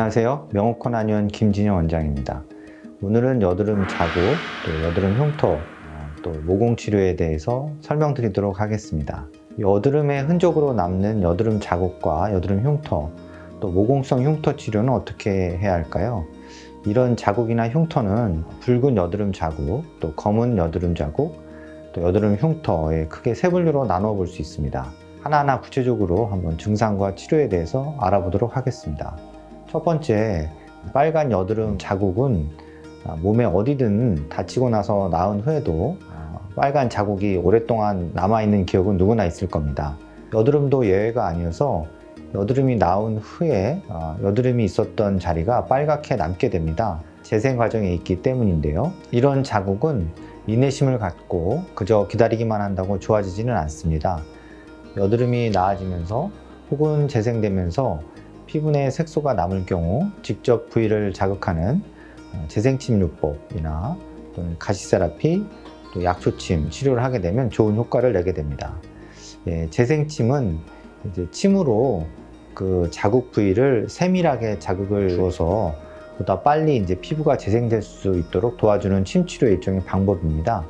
안녕하세요. 명호콘 한의원 김진영 원장입니다. 오늘은 여드름 자국, 또 여드름 흉터, 또 모공 치료에 대해서 설명드리도록 하겠습니다. 여드름의 흔적으로 남는 여드름 자국과 여드름 흉터, 또 모공성 흉터 치료는 어떻게 해야 할까요? 이런 자국이나 흉터는 붉은 여드름 자국, 또 검은 여드름 자국, 또 여드름 흉터의 크게 세 분류로 나누어 볼 수 있습니다. 하나하나 구체적으로 한번 증상과 치료에 대해서 알아보도록 하겠습니다. 첫 번째, 빨간 여드름 자국은 몸에 어디든 다치고 나서 나은 후에도 빨간 자국이 오랫동안 남아있는 기억은 누구나 있을 겁니다. 여드름도 예외가 아니어서 여드름이 나온 후에 여드름이 있었던 자리가 빨갛게 남게 됩니다. 재생 과정에 있기 때문인데요. 이런 자국은 인내심을 갖고 그저 기다리기만 한다고 좋아지지는 않습니다. 여드름이 나아지면서 혹은 재생되면서 피부 내 색소가 남을 경우 직접 부위를 자극하는 재생침요법이나 또는 가시세라피, 또 약초침 치료를 하게 되면 좋은 효과를 내게 됩니다. 재생침은 이제 침으로 그 자국 부위를 세밀하게 자극을 주어서 보다 빨리 이제 피부가 재생될 수 있도록 도와주는 침 치료의 일종의 방법입니다.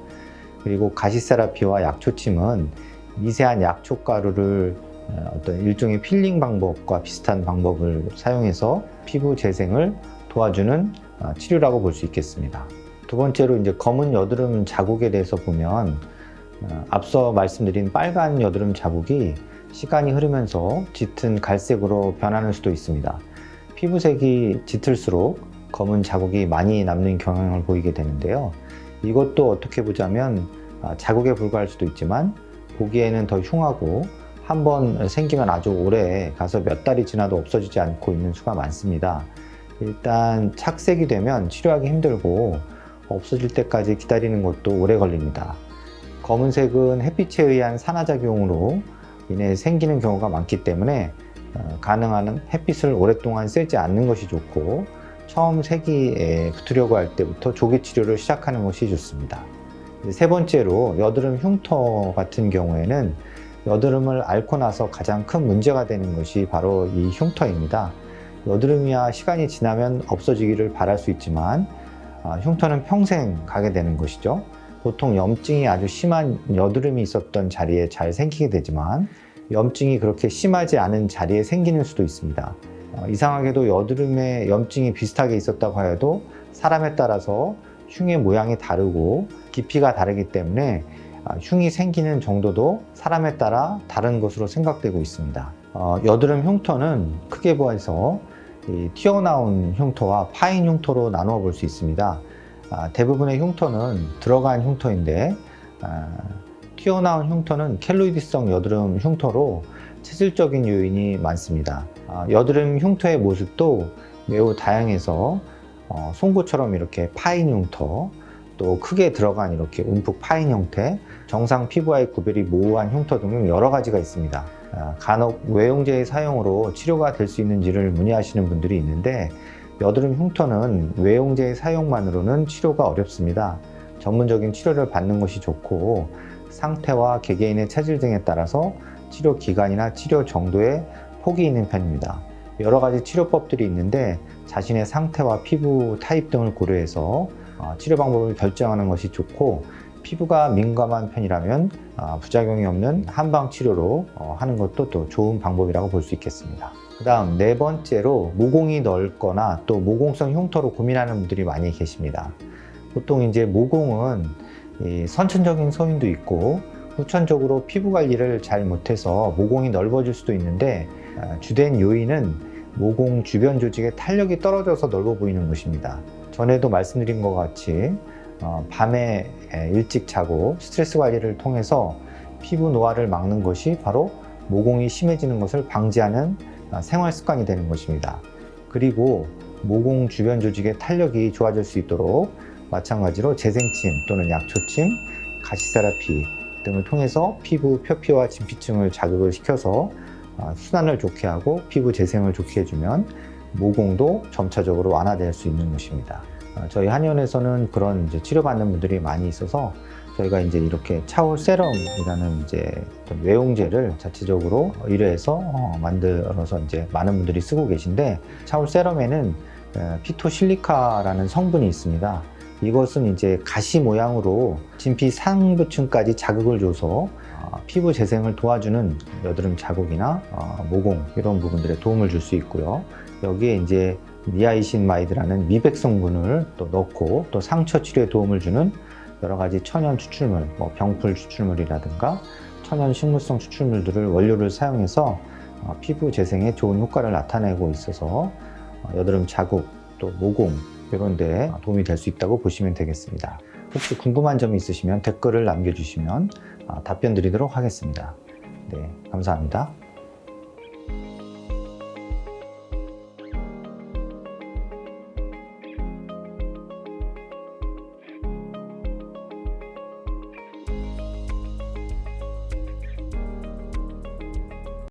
그리고 가시세라피와 약초침은 미세한 약초가루를 어떤 일종의 필링 방법과 비슷한 방법을 사용해서 피부 재생을 도와주는 치료라고 볼 수 있겠습니다. 두 번째로 이제 검은 여드름 자국에 대해서 보면 앞서 말씀드린 빨간 여드름 자국이 시간이 흐르면서 짙은 갈색으로 변하는 수도 있습니다. 피부색이 짙을수록 검은 자국이 많이 남는 경향을 보이게 되는데요. 이것도 어떻게 보자면 자국에 불과할 수도 있지만 보기에는 더 흉하고 한번 생기면 아주 오래 가서 몇 달이 지나도 없어지지 않고 있는 수가 많습니다. 일단 착색이 되면 치료하기 힘들고 없어질 때까지 기다리는 것도 오래 걸립니다. 검은색은 햇빛에 의한 산화작용으로 인해 생기는 경우가 많기 때문에 가능한 햇빛을 오랫동안 쐬지 않는 것이 좋고 처음 색이 붙으려고 할 때부터 조기 치료를 시작하는 것이 좋습니다. 세 번째로 여드름 흉터 같은 경우에는 여드름을 앓고 나서 가장 큰 문제가 되는 것이 바로 이 흉터입니다. 여드름이야 시간이 지나면 없어지기를 바랄 수 있지만 흉터는 평생 가게 되는 것이죠. 보통 염증이 아주 심한 여드름이 있었던 자리에 잘 생기게 되지만 염증이 그렇게 심하지 않은 자리에 생기는 수도 있습니다. 이상하게도 여드름에 염증이 비슷하게 있었다고 하여도 사람에 따라서 흉의 모양이 다르고 깊이가 다르기 때문에 흉이 생기는 정도도 사람에 따라 다른 것으로 생각되고 있습니다. 여드름 흉터는 크게 보아서 튀어나온 흉터와 파인 흉터로 나누어 볼 수 있습니다. 대부분의 흉터는 들어간 흉터인데 튀어나온 흉터는 켈로이드성 여드름 흉터로 체질적인 요인이 많습니다. 여드름 흉터의 모습도 매우 다양해서 송곳처럼 이렇게 파인 흉터, 또 크게 들어간 이렇게 움푹 파인 형태, 정상 피부와의 구별이 모호한 흉터 등 여러 가지가 있습니다. 간혹 외용제의 사용으로 치료가 될 수 있는지를 문의하시는 분들이 있는데 여드름 흉터는 외용제의 사용만으로는 치료가 어렵습니다. 전문적인 치료를 받는 것이 좋고 상태와 개개인의 체질 등에 따라서 치료 기간이나 치료 정도에 폭이 있는 편입니다. 여러 가지 치료법들이 있는데 자신의 상태와 피부 타입 등을 고려해서 치료 방법을 결정하는 것이 좋고 피부가 민감한 편이라면 부작용이 없는 한방 치료로 하는 것도 또 좋은 방법이라고 볼 수 있겠습니다. 그 다음 네 번째로 모공이 넓거나 또 모공성 흉터로 고민하는 분들이 많이 계십니다. 보통 이제 모공은 선천적인 소인도 있고 후천적으로 피부 관리를 잘 못해서 모공이 넓어질 수도 있는데 주된 요인은 모공 주변 조직의 탄력이 떨어져서 넓어 보이는 것입니다. 전에도 말씀드린 것 같이 밤에 일찍 자고 스트레스 관리를 통해서 피부 노화를 막는 것이 바로 모공이 심해지는 것을 방지하는 생활 습관이 되는 것입니다. 그리고 모공 주변 조직의 탄력이 좋아질 수 있도록 마찬가지로 재생침 또는 약초침, 가시세라피 등을 통해서 피부 표피와 진피층을 자극을 시켜서 순환을 좋게 하고 피부 재생을 좋게 해주면 모공도 점차적으로 완화될 수 있는 것입니다. 저희 한의원에서는 그런 치료받는 분들이 많이 있어서 저희가 이제 이렇게 차올 세럼이라는 이제 어떤 외용제를 자체적으로 의뢰해서 만들어서 이제 많은 분들이 쓰고 계신데, 차올 세럼에는 피토실리카라는 성분이 있습니다. 이것은 이제 가시 모양으로 진피 상부층까지 자극을 줘서 피부 재생을 도와주는 여드름 자국이나 모공 이런 부분들에 도움을 줄 수 있고요. 여기에 이제 니아이신마이드라는 미백 성분을 또 넣고 또 상처 치료에 도움을 주는 여러 가지 천연 추출물, 뭐 병풀 추출물이라든가 천연 식물성 추출물들을 원료를 사용해서 피부 재생에 좋은 효과를 나타내고 있어서 여드름 자국 또 모공 이런 데 도움이 될 수 있다고 보시면 되겠습니다. 혹시 궁금한 점이 있으시면 댓글을 남겨주시면 답변 드리도록 하겠습니다. 네, 감사합니다.